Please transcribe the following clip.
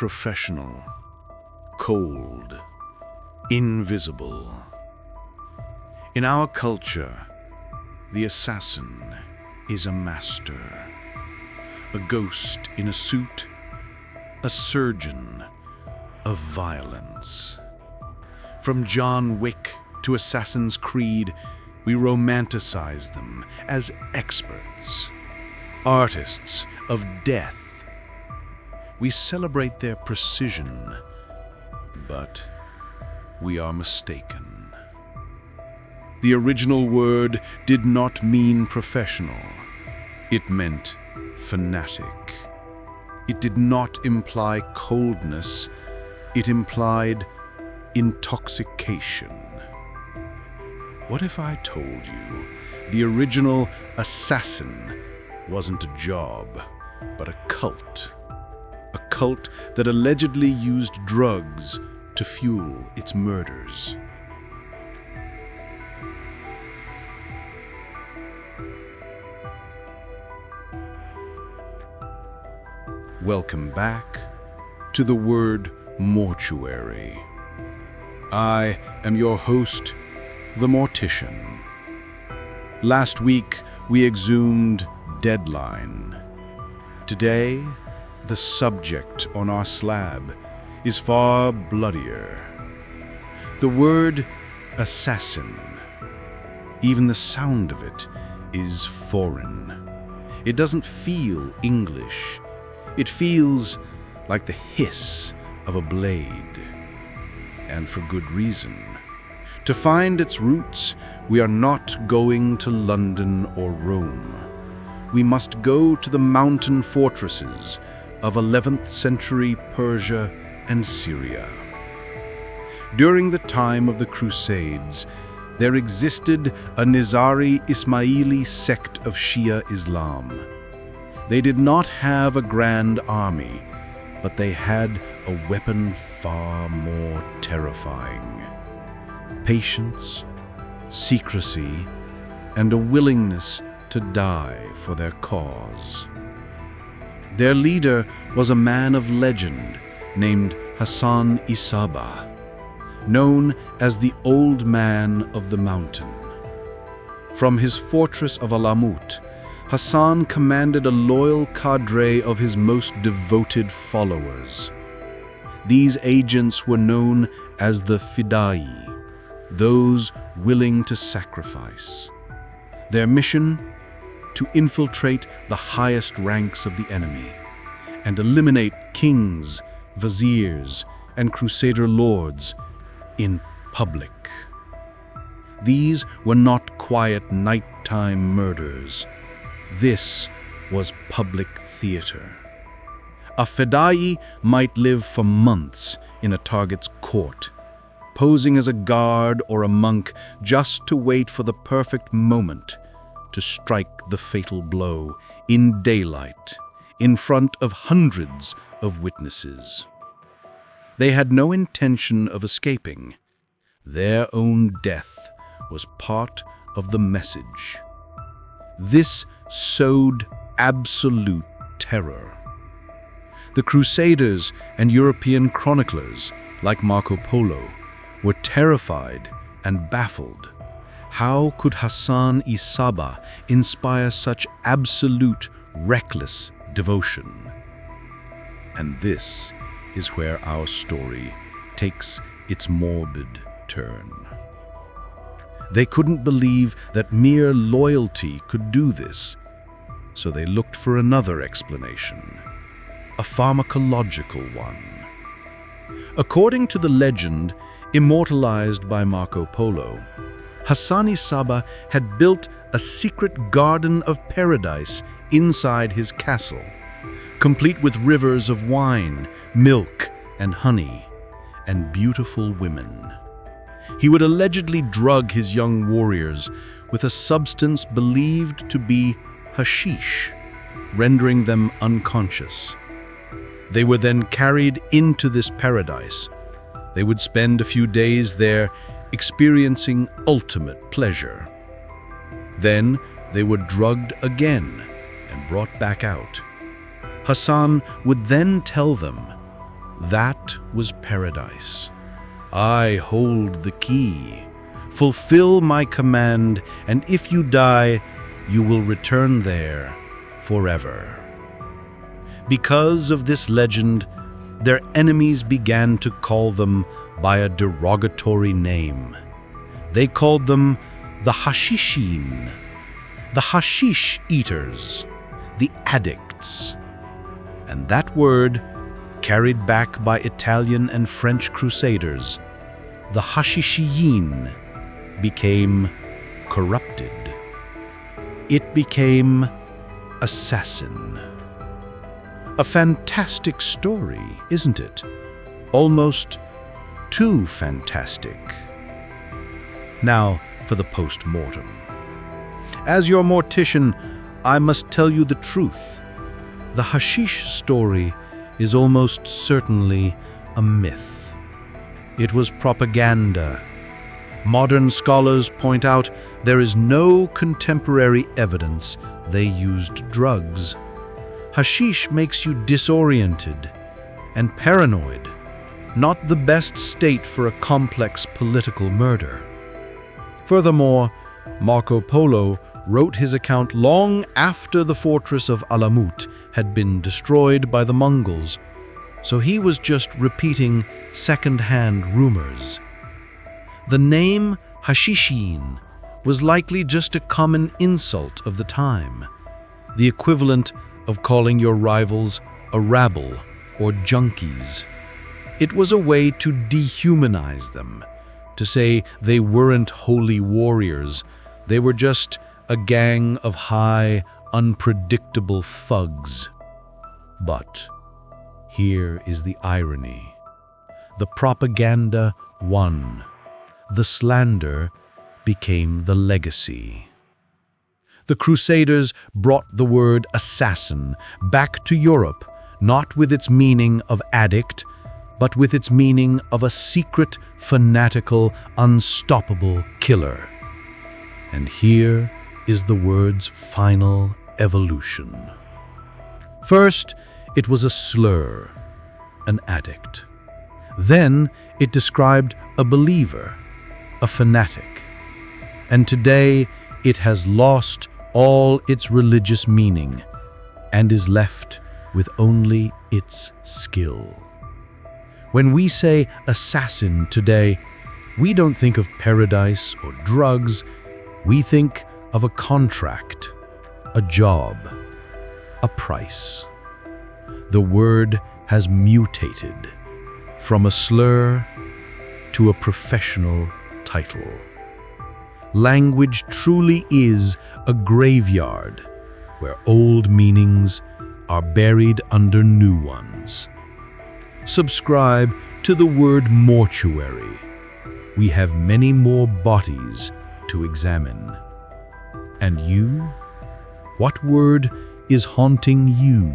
unprofessional, cold, invisible. In our culture, the assassin is a master, a ghost in a suit, a surgeon of violence. From John Wick to Assassin's Creed, we romanticize them as experts, artists of death. We celebrate their precision, but we are mistaken. The original word did not mean professional. It meant fanatic. It did not imply coldness. It implied intoxication. What if I told you the original assassin wasn't a job, but a cult? A cult that allegedly used drugs to fuel its murders. Welcome back to the Word Mortuary. I am your host, the Mortician. Last week, we exhumed Deadline. Today, the subject on our slab is far bloodier. The word assassin. Even the sound of it is foreign. It doesn't feel English. It feels like the hiss of a blade. And for good reason. To find its roots, we are not going to London or Rome. We must go to the mountain fortresses of 11th century Persia and Syria. During the time of the Crusades, there existed a Nizari Ismaili sect of Shia Islam. They did not have a grand army, but they had a weapon far more terrifying. Patience, secrecy, and a willingness to die for their cause. Their leader was a man of legend named Hassan-i, known as the Old Man of the Mountain. From his fortress of Alamut, Hassan commanded a loyal cadre of his most devoted followers. These agents were known as the Fidai, those willing to sacrifice. Their mission? To infiltrate the highest ranks of the enemy and eliminate kings, viziers, and crusader lords in public. These were not quiet nighttime murders. This was public theater. A Fidai might live for months in a target's court, posing as a guard or a monk just to wait for the perfect moment to strike the fatal blow in daylight, in front of hundreds of witnesses. They had no intention of escaping. Their own death was part of the message. This sowed absolute terror. The Crusaders and European chroniclers, like Marco Polo, were terrified and baffled. How could Hassan-i inspire such absolute, reckless devotion? And this is where our story takes its morbid turn. They couldn't believe that mere loyalty could do this, so they looked for another explanation, a pharmacological one. According to the legend, immortalized by Marco Polo, Hassan-i had built a secret garden of paradise inside his castle, complete with rivers of wine, milk, and honey, and beautiful women. He would allegedly drug his young warriors with a substance believed to be hashish, rendering them unconscious. They were then carried into this paradise. They would spend a few days there experiencing ultimate pleasure. Then they were drugged again and brought back out. Hassan would then tell them, That was paradise. I hold the key. Fulfill my command, and if you die, you will return there forever. Because of this legend, their enemies began to call them by a derogatory name. They called them the Hashishiyyin, the hashish eaters, the addicts. And that word, carried back by Italian and French crusaders, the Hashishiyyin, became corrupted. It became assassin. A fantastic story, isn't it? Almost too fantastic. Now for the post-mortem. As your mortician, I must tell you the truth. The hashish story is almost certainly a myth. It was propaganda. Modern scholars point out there is no contemporary evidence they used drugs. Hashish makes you disoriented and paranoid, not the best state for a complex political murder. Furthermore, Marco Polo wrote his account long after the fortress of Alamut had been destroyed by the Mongols, so he was just repeating second-hand rumors. The name Hashishiyyin was likely just a common insult of the time, the equivalent of calling your rivals a rabble or junkies. It was a way to dehumanize them, to say they weren't holy warriors, they were just a gang of high, unpredictable thugs. But here is the irony. The propaganda won. The slander became the legacy. The Crusaders brought the word assassin back to Europe, not with its meaning of addict, but with its meaning of a secret, fanatical, unstoppable killer. And here is the word's final evolution. First, it was a slur, an addict. Then it described a believer, a fanatic. And today it has lost all its religious meaning and is left with only its skill. When we say assassin today, we don't think of paradise or drugs. We think of a contract, a job, a price. The word has mutated from a slur to a professional title. Language truly is a graveyard where old meanings are buried under new ones. Subscribe to the Word Mortuary. We have many more bodies to examine. And you? What word is haunting you?